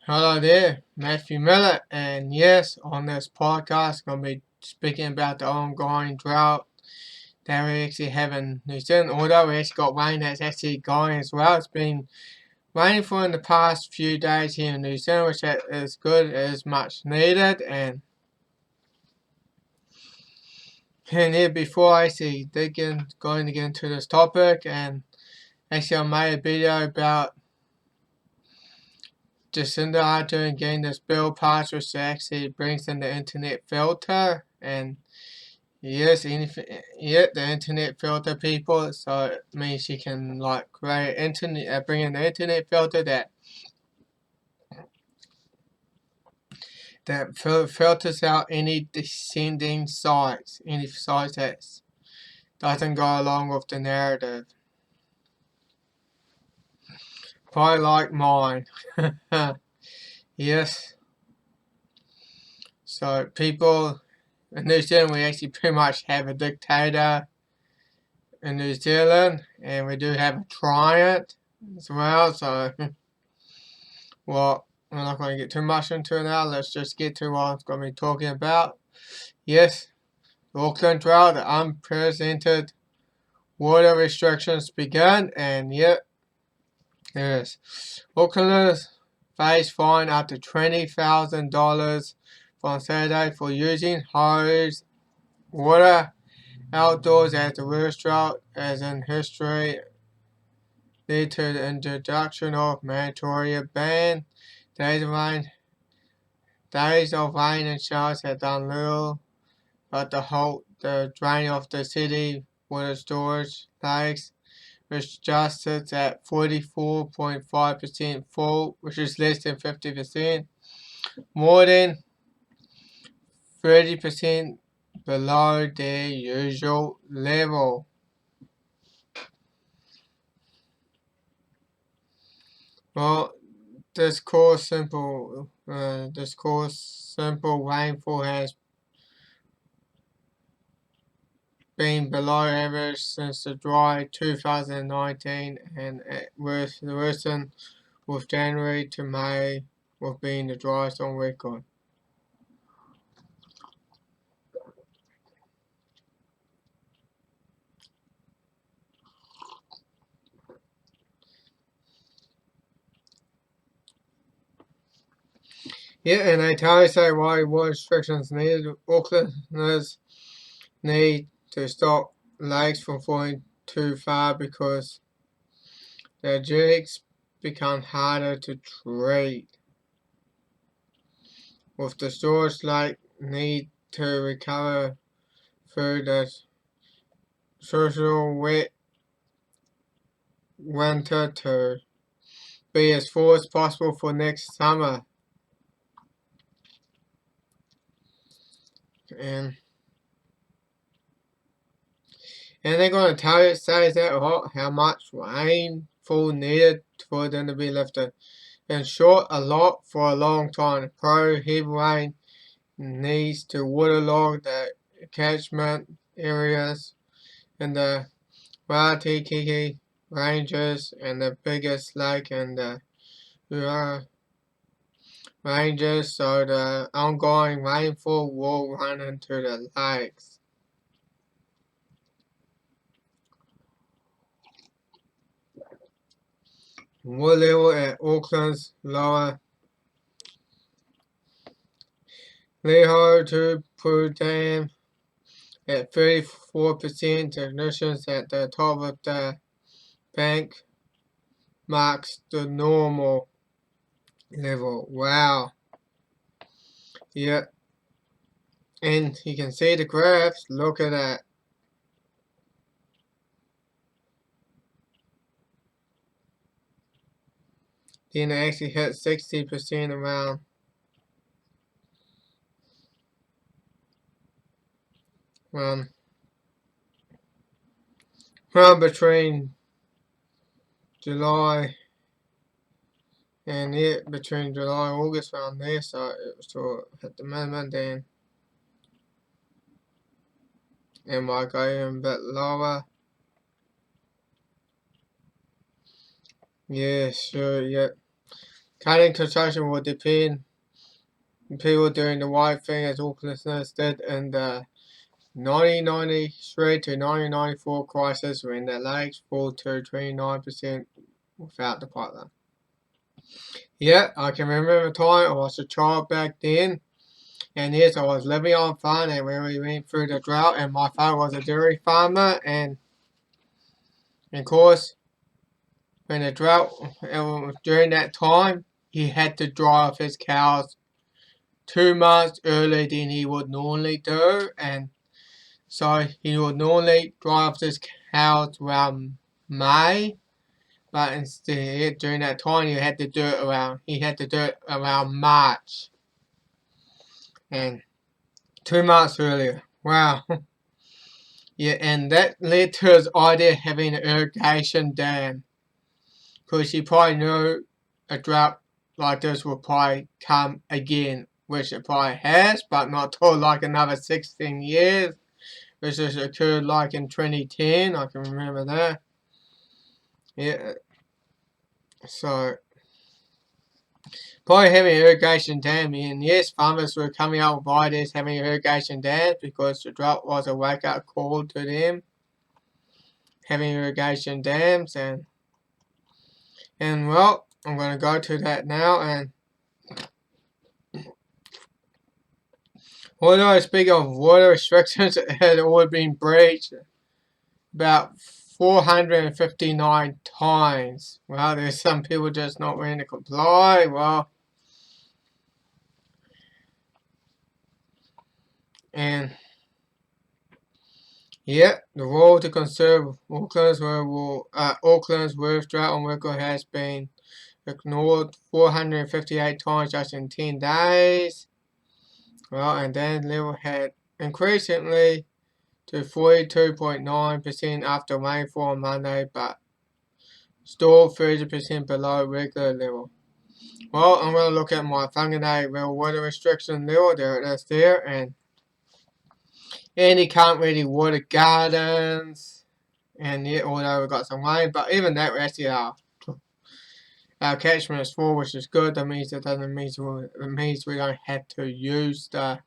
Hello there, Matthew Miller, and yes, on this podcast, I'm going to be speaking about the ongoing drought that we actually have in New Zealand. Although we actually got rain that's actually going as well, it's been raining for in the past few days here in New Zealand, which is good, it is much needed. And here, before I actually going to get into this topic, and actually I made a video about Jacinda Ardern getting this bill passed, which actually brings in the internet filter, and yes, the internet filter people, so it means you can like create internet, bring in the internet filter that filters out any descending sites, any sites that doesn't go along with the narrative. Probably like mine. Yes. So people in New Zealand, we actually pretty much have a dictator in New Zealand, and we do have a tyrant as well. So, well, we're not going to get too much into it now. Let's just get to what I'm going to be talking about. Yes, the Auckland drought, the unprecedented water restrictions began, and yet, yes, Aucklanders face fine up to $20,000 from Saturday for using hose water outdoors as the worst drought as in history led to the introduction of mandatory ban. Days of rain and showers have done little but to halt the drain of the city water storage lakes, which just sits at 44.5% full, which is less than 50%, more than 30% below their usual level. Well, this course simple rainfall has been below average since the dry 2019, and it worsened with January to May with being the driest on record. Yeah, and they tell us why water restrictions needed. Aucklanders need to stop lakes from falling too far because their jigs become harder to treat. With the storage lake need to recover through the social wet winter to be as full as possible for next summer. And they're going to tell you, say that how much rainfall needed for them to be lifted. In short, a lot for a long time. Heavy rain needs to waterlog the catchment areas in the Waikiki Ranges and the biggest lake in the Ranges, so the ongoing rainfall will run into the lakes. Water level at Auckland's lower Leho to Poo Dam at 34%. Technicians at the top of the bank marks the normal level. Wow. Yeah. And you can see the graphs. Look at that. Then it actually hit 60% around. Between July and between July and August around there, so it was sort of at the moment then it might go even a bit lower. Yeah, sure, yeah. Cutting construction will depend on people doing the right thing, as all listeners did in the 1993 to 1994 crisis when the lakes fall to 29% without the pipeline. Yeah, I can remember the time I was a child back then, and yes, I was living on farm, and when we went through the drought, and my father was a dairy farmer, and of course, when the drought, during that time, he had to dry off his cows 2 months earlier than he would normally do, and so he would normally dry off his cows around May, but instead during that time he had to do it around March, and 2 months earlier. Wow. Yeah, and that led to his idea of having an irrigation dam, because he probably knew a drought like this would probably come again, which it probably has, but not till like another 16 years, which has occurred like in 2010, I can remember that. Yeah, so probably having an irrigation dam, and yes, farmers were coming up with ideas having irrigation dams because the drought was a wake-up call to them, having irrigation dams, and well, I'm going to go to that now, and although speaking of water restrictions, it had all been breached about 459 times. Well, there's some people just not willing to comply. Well, and yeah, the role to conserve Auckland's worst drought on record has been ignored 458 times just in 10 days. Well, and then level had increasingly to 42.9% after rainfall on Monday, but still 30% below regular level. Well, I'm going to look at my Whanganei real water restriction level. There it is there, and you can't really water gardens, and yet although we've got some rain, but even that, actually our catchment is full, which is good. That means it means we don't have to use the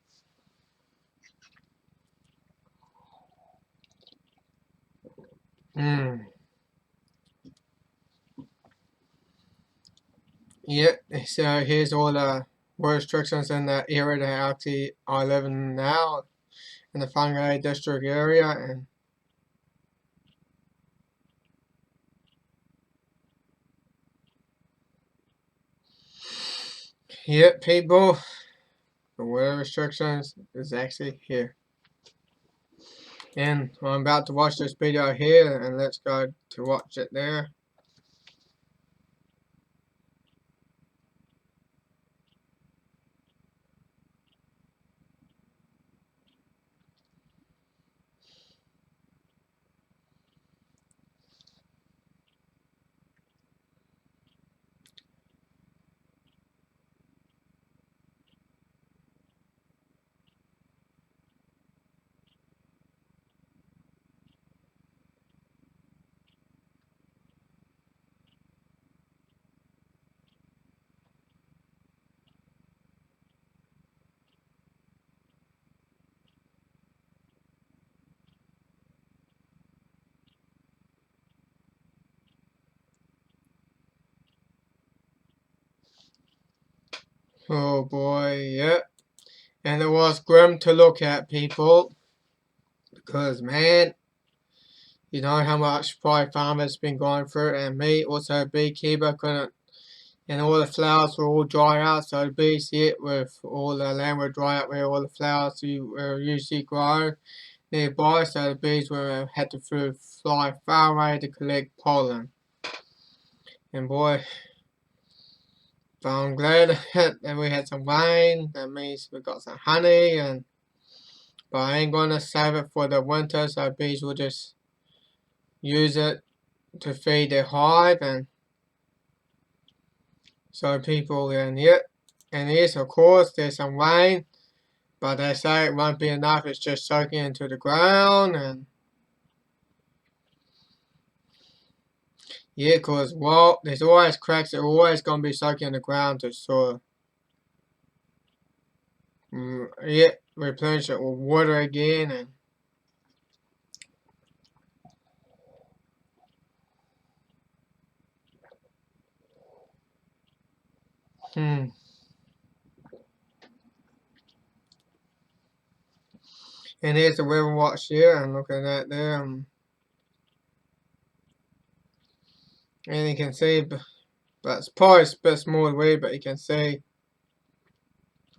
Yep, so here's all the water restrictions in the area that actually I live in now, in the Whangarei district area, and yep, people, the water restrictions is actually here. And I'm about to watch this video here, and let's go to watch it there. Oh boy, yep. And it was grim to look at, people, because man, you know how much probably farmers been going through, and me, also a beekeeper, couldn't, and all the flowers were all dry out, so the bees hit with all the land would dry out where all the flowers usually grow nearby, so the bees had to fly far away to collect pollen. And boy, but I'm glad that we had some rain. That means we got some honey, but I ain't gonna save it for the winter, so bees will just use it to feed their hive, and so people, and yes, of course, there's some rain, but they say it won't be enough. It's just soaking into the ground, and Yeah, cause well, there's always cracks that are always gonna be soaking in the ground to sort of replenish it with water again and hmm. And here's the river watch here, and look at that there. And you can see, but it's probably a bit small to read, but you can see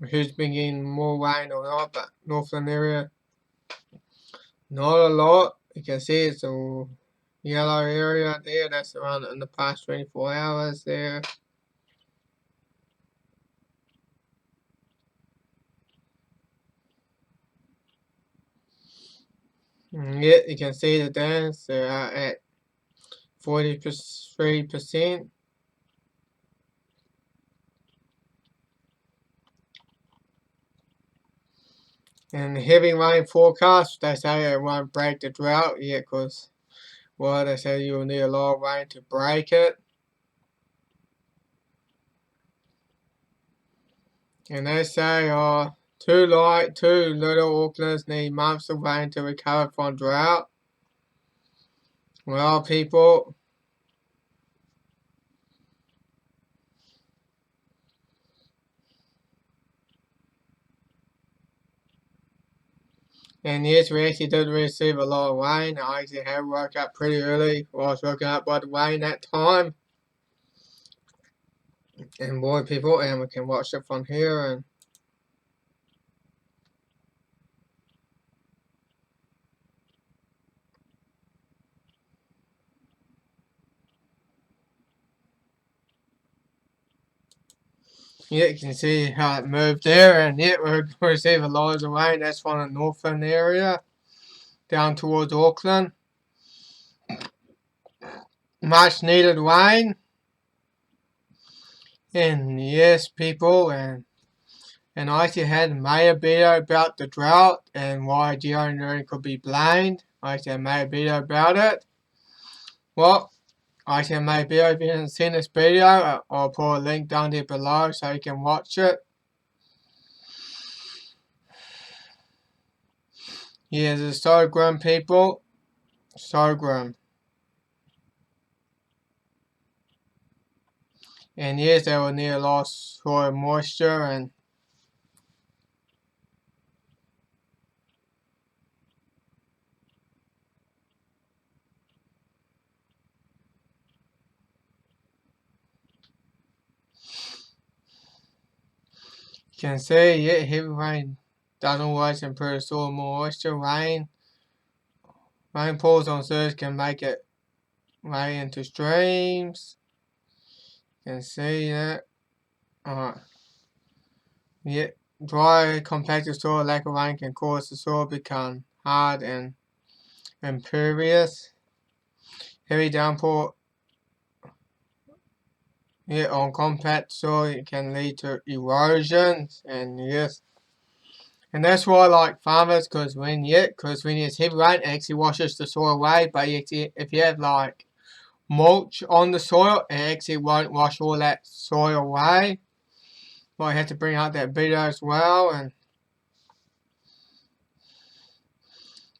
who's been getting more rain or not. But northern area, not a lot. You can see it's a yellow area there. That's around in the past 24 hours there. Yeah, you can see the dams. They're at 43%. And the heavy rain forecast, they say it won't break the drought yet because, well, they say you'll need a lot of rain to break it. And they say, too light, too little Aucklanders need months of rain to recover from drought. Well, people, and yes, we actually did receive a lot of rain. I actually had woke up pretty early. I was woken up by the rain that time. And boy, people, and we can watch it from here. And yeah, you can see how it moved there. And yeah, we received a lot of rain. That's from the northern area down towards Auckland. Much needed rain. And yes, people, and I actually had made a video about the drought and why geoengineering could be blamed. I actually made a video about it. Well, I actually made a video. If you haven't seen this video, I'll put a link down there below so you can watch it. Yeah, the sorghum, people. Sorghum. And yes, they will need a lot of soil moisture and you can see, yeah, heavy rain doesn't always improve soil moisture. Rainfalls on surface can make it rain into streams. You can see that. Yeah, dry, compacted soil, lack of rain can cause the soil become hard and impervious. Heavy downpour, yeah, on compact soil, it can lead to erosion, and yes, and that's why I like farmers, because when there's heavy rain, it actually washes the soil away. But if you have like mulch on the soil, it actually won't wash all that soil away. Well, I have to bring out that video as well, and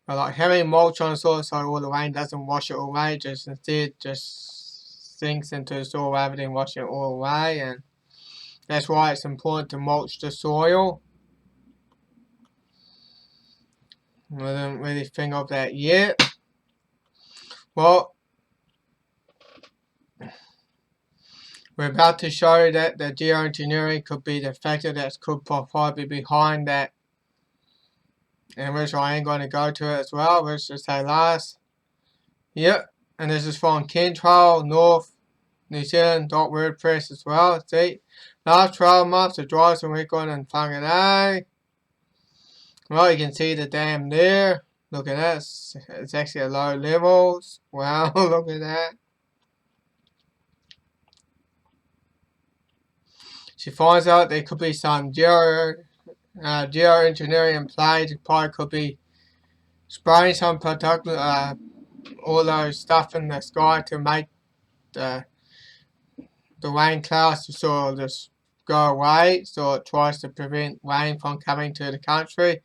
I like having mulch on the soil so all the rain doesn't wash it away, instead just sinks into the soil rather than washing it all away, and that's why it's important to mulch the soil. I didn't really think of that yet. Well, we're about to show that the geoengineering could be the factor that could probably be behind that, and which I ain't going to go to it as well, which just say last. Yep, and this is from Kentrol, North New Zealand .wordpress as well. See, last 12 months, the dries in Wicklow and Whangarei. Well, you can see the dam there. Look at that. It's actually at low levels. Wow, look at that. She finds out there could be some geoengineering in play. It probably could be spraying some particular all those stuff in the sky to make the rain clouds to sort of just go away, so it tries to prevent rain from coming to the country.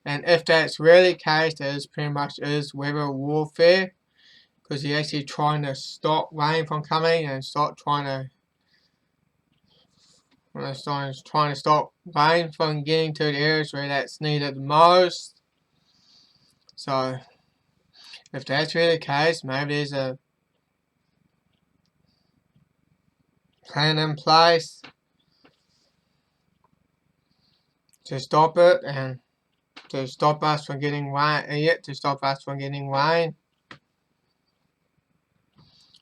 And if that's really the case, that is pretty much is weather warfare, because you're actually trying to stop rain from coming and stop trying to stop rain from getting to the areas where that's needed the most. So if that's really the case, maybe there's a plan in place to stop it and to stop us from getting rain,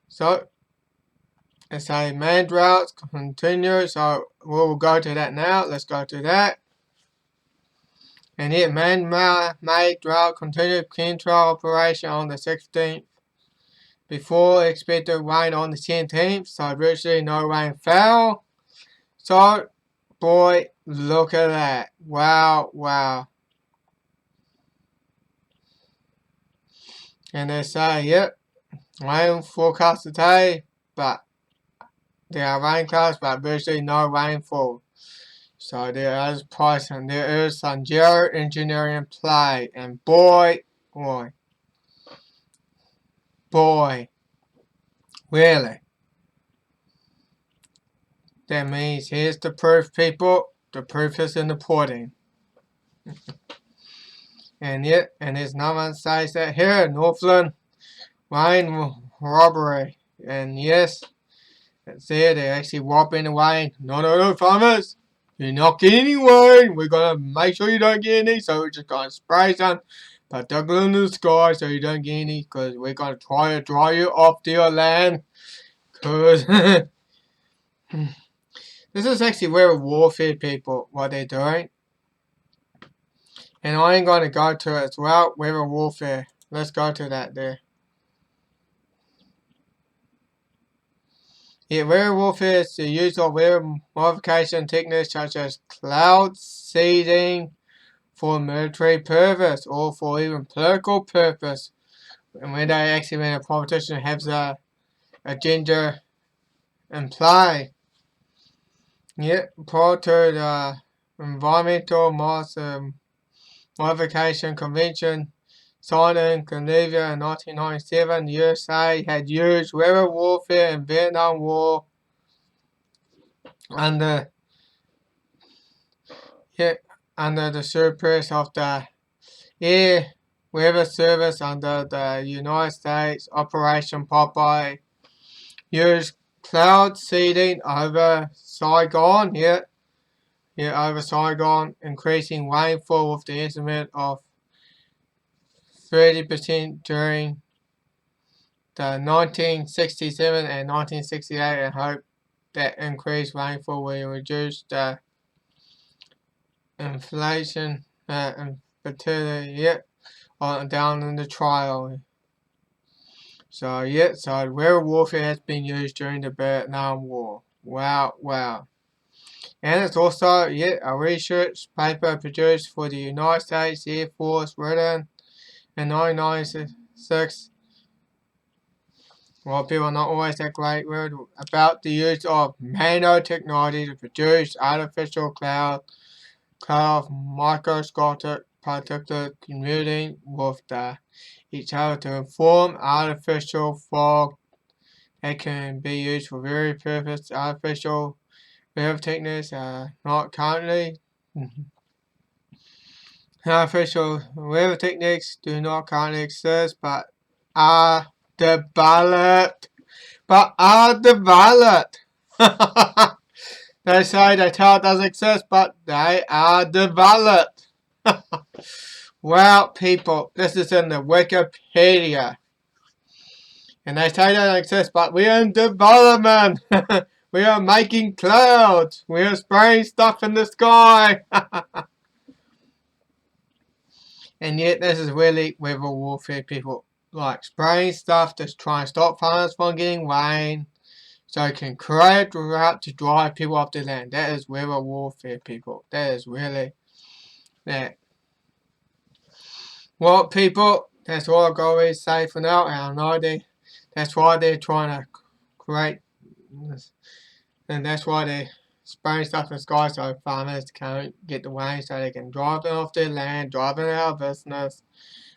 So it's a main drought continue, so we'll go to that now. Let's go to that. And here, man-made drought continued control operation on the 16th. Before expected rain on the 17th, so virtually no rain fell. So, boy, look at that. Wow, wow. And they say, yep, rain forecast today, but there are rain clouds, but virtually no rainfall. So there is some geoengineering play, and boy, really. That means here's the proof, people. The proof is in the pudding. And there's no one says that here in Northland, rain robbery. And yes, it's there, they're actually robbing the rain. No, farmers. You're not getting any rain. We're going to make sure you don't get any. So we're just going to spray some particle in the sky so you don't get any. Because we're going to try to dry you off to your land. Because this is actually weather warfare, people, what they're doing. And I ain't going to go to it as well. Weather warfare. Let's go to that there. Yeah, weather warfare is the use of weather modification techniques such as cloud seeding for military purpose or for even political purpose. And when a politician has a agenda in play. Yeah, prior to the Environmental Modification Convention signed in Geneva in 1997, the USA had used weather warfare in Vietnam War under the supervision of the Air Weather Service under the United States Operation Popeye. Used cloud seeding over Saigon, over Saigon, increasing rainfall with the estimate of 30% during the 1967 and 1968, and hope that increased rainfall will reduce the inflation fertility down in the trial. So weather warfare has been used during the Vietnam War. Wow. And it's also a research paper produced for the United States Air Force written in 1996. Well, people are not always that great word about the use of nanotechnology to produce artificial cloud of microscopic particles commuting with each other to form artificial fog that can be used for various purposes. Artificial weather techniques are not currently. Artificial weather techniques do not currently exist, but are developed. They say they tell it doesn't exist, but they are developed. Well, people, this is in the Wikipedia. And they say they don't exist, but we are in development. We are making clouds. We are spraying stuff in the sky. And yet this is really weather warfare, people. Like spraying stuff to try and stop farmers from getting rain. So it can create a drought to drive people off the land. That is weather warfare, people. That is really that. Well, people, that's all I've got to say for now. And I know that's why they're trying to create, and that's why they spraying stuff in the sky so farmers can't get the rain, so they can drive it off their land, drive it out of business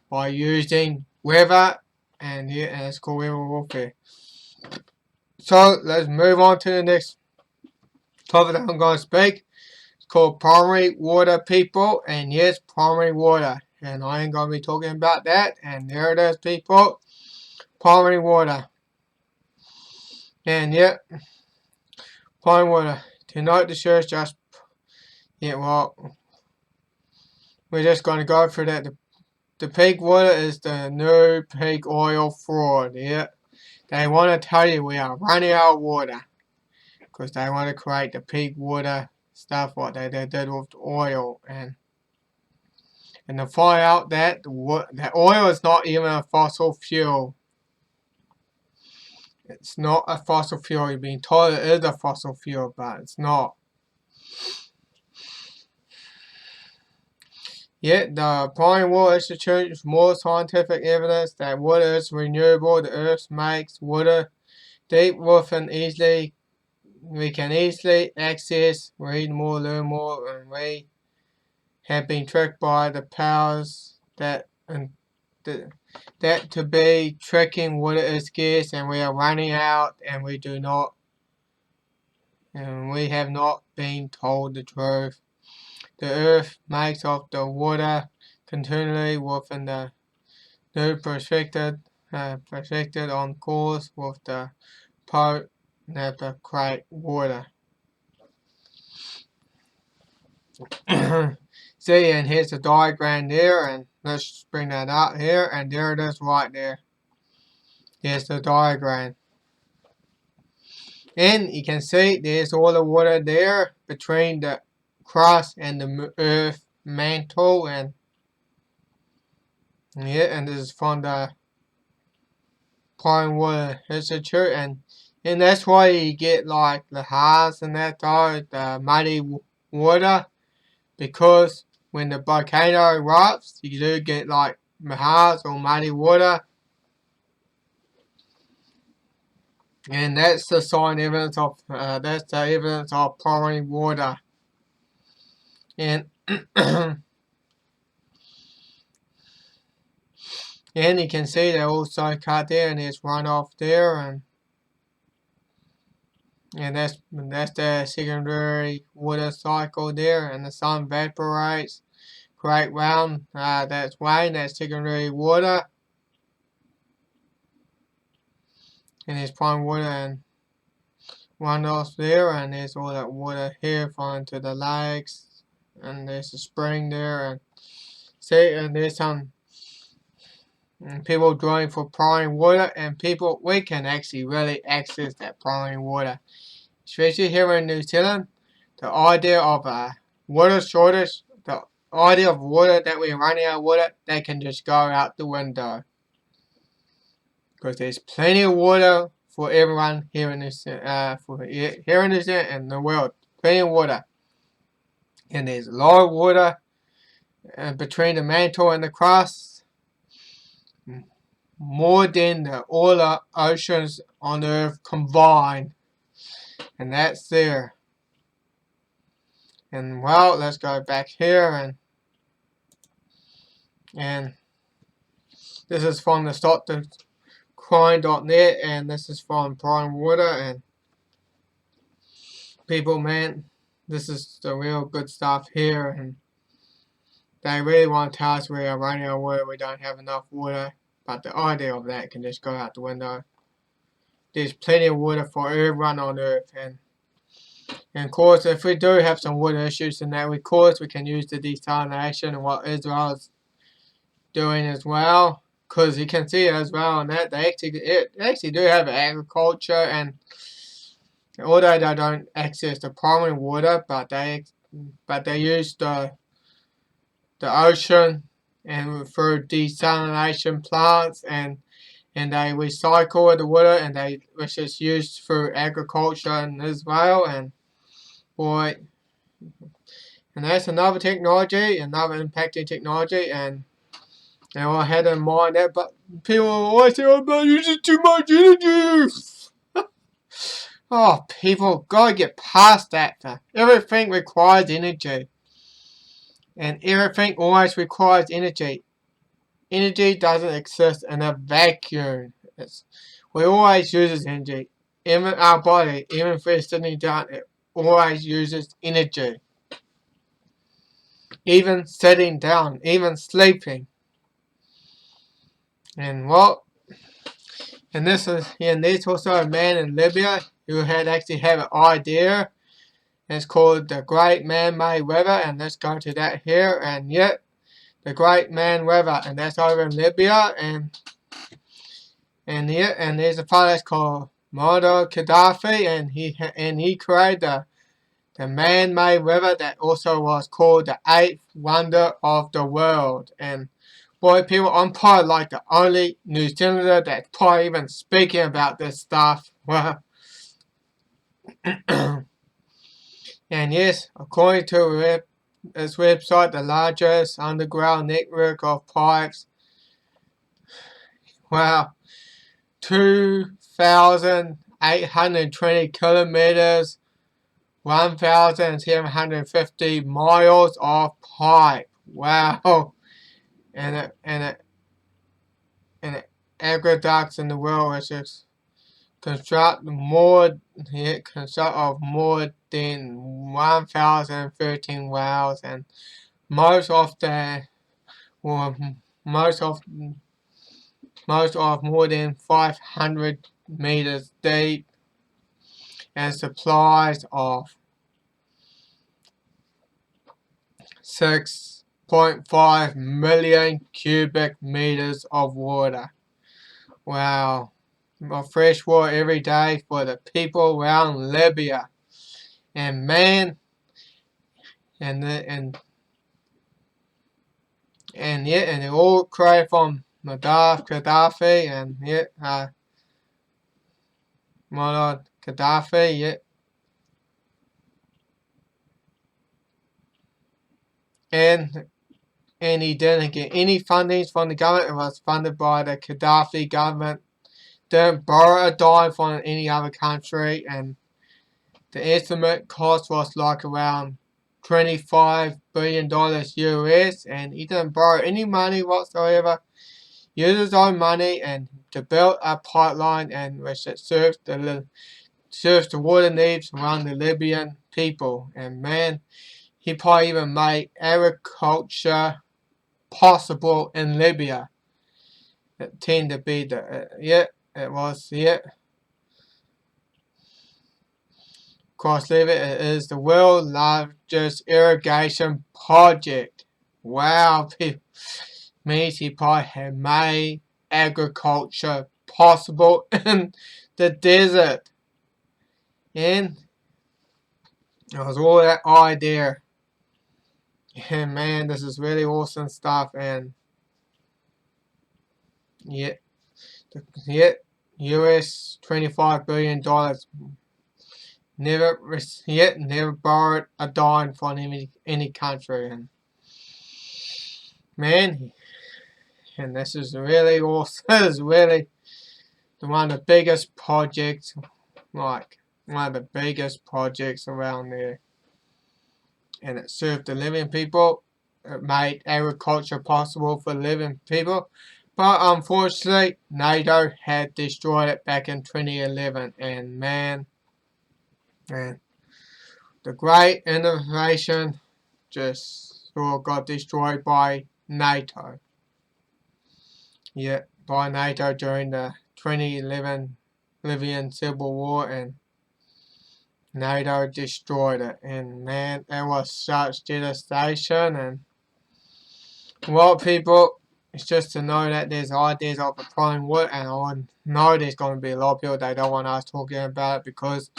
by using weather, and yeah, and it's called weather warfare. So let's move on to the next topic that I'm going to speak. It's called primary water, people, and yes, primary water, and I ain't going to be talking about that. And there it is, people, primary water, and yeah, primary water. Tonight the show's just well, we're just going to go through that. The peak water is the new peak oil fraud. Yeah, they want to tell you we are running out of water because they want to create the peak water stuff what they did with the oil, and to find out that the oil is not even a fossil fuel. It's not a fossil fuel. You're being told it is a fossil fuel, but it's not. Yet the Primary Water Institute is more scientific evidence that water is renewable. The Earth makes water deep within we can easily access, read more, learn more, and we have been tricked by the powers that to be tricking water is scarce, and we are running out, and we have not been told the truth. The Earth makes of the water continually within the new projected on course with the part that the create water. See, and here's the diagram there, and let's bring that up here, and there it is right there. Here's the diagram. And you can see there's all the water there between the crust and the earth mantle, and yeah, and this is from the Primary Water Institute, and that's why you get like the haze and that though, the muddy water, because when the volcano erupts, you do get like haze or muddy water. And that's the sign evidence of that's the evidence of primary water. And and you can see they also cut there, and there's runoff there, and that's the secondary water cycle there, and the sun evaporates, create round that's rain, that's secondary water, and there's prime water and runoff there, and there's all that water here falling to the lakes, and there's a spring there, and see, and there's some people drawing for primary water, and people, we can actually really access that primary water, especially here in New Zealand. The idea of a water shortage, the idea of water that we're running out of water, they can just go out the window, because there's plenty of water for everyone here in New Zealand, and the world, plenty of water, and there's a lot of water between the mantle and the crust, more than all the oceans on Earth combined, and that's there. And well, let's go back here, and this is from the stopthecrime.net, and this is from Prime Water, and people, man, this is the real good stuff here, and they really want to tell us we are running out of water, we don't have enough water, but the idea of that can just go out the window. There's plenty of water for everyone on Earth, and of course, if we do have some water issues, and that of course we can use the desalination and what Israel is doing as well, because you can see it as well, and that they actually do have agriculture, and although they don't access the primary water, but they use the ocean and through desalination plants, and they recycle the water, and which is used through agriculture as well, and boy, and that's another technology, another impacting technology, and I had in mind that, but people always say, "I'm not using too much energy." Oh, people gotta get past that. Everything requires energy. And everything always requires energy. Energy doesn't exist in a vacuum. We always uses energy. Even our body, even if we're sitting down, it always uses energy. Even sitting down, even sleeping. And what? And there's also a man in Libya who had an idea. It's called the Great Man-Made River, and let's go to that here. And yet, the Great Man River, and that's over in Libya. And there's a fellow that's called Muammar Gaddafi, and he created the man-made river that also was called the eighth wonder of the world. And boy, people, I'm probably like the only New Zealander that's probably even speaking about this stuff. Well, and yes, according to this website, the largest underground network of pipes, wow, 2,820 kilometers, 1,750 miles of pipe. Wow. And aqueducts in the world which is construct of more than 1,013 wells, and most of the well, most of more than 500 meters deep, and supplies of 6.5 million cubic meters of water. Wow. Of fresh water every day for the people around Libya. And man, and it all created from Gaddafi, and Muammar Gaddafi, and he didn't get any funding from the government. It was funded by the Gaddafi government. Didn't borrow a dime from any other country, and the estimate cost was like around $25 billion US, and he didn't borrow any money whatsoever. He used his own money and to build a pipeline, and which it serves the water needs around the Libyan people. And man, he probably even made agriculture possible in Libya. It tended to be it was. Of course, Libya is the world's largest irrigation project. Wow, people. Means he probably had made agriculture possible in the desert. And it was all that idea. And man, this is really awesome stuff. And yet US $25 billion never borrowed a dime from any country. And man, and this is really awesome. This is really one of the biggest projects, like one of the biggest projects around there. And it served the living people. It made agriculture possible for living people. But unfortunately, NATO had destroyed it back in 2011. And man, the great innovation just sort of got destroyed by NATO. Yeah, by NATO during the 2011 Libyan Civil War, and NATO destroyed it. And man, it was such devastation. And well, people, it's just to know that there's ideas of applying wood, and I know there's going to be a lot of people that don't want us talking about it, because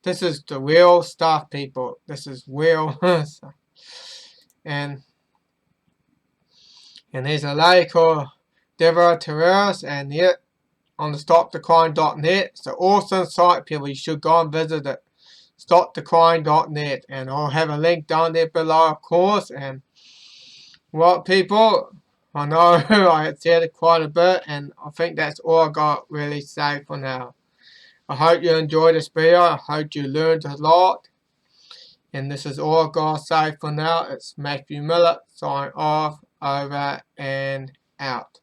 this is the real stuff, people. This is real stuff. And there's a lady called Deborah Terrace, and yet on the stopthecrying.net. It's an awesome site, people. You should go and visit it. Stopthecrying.net, and I'll have a link down there below, of course. And well, people, I know I said it quite a bit, and I think that's all I got really to say for now. I hope you enjoyed this video. I hope you learned a lot. And this is all I've got to say for now. It's Matthew Miller, signing off, over and out.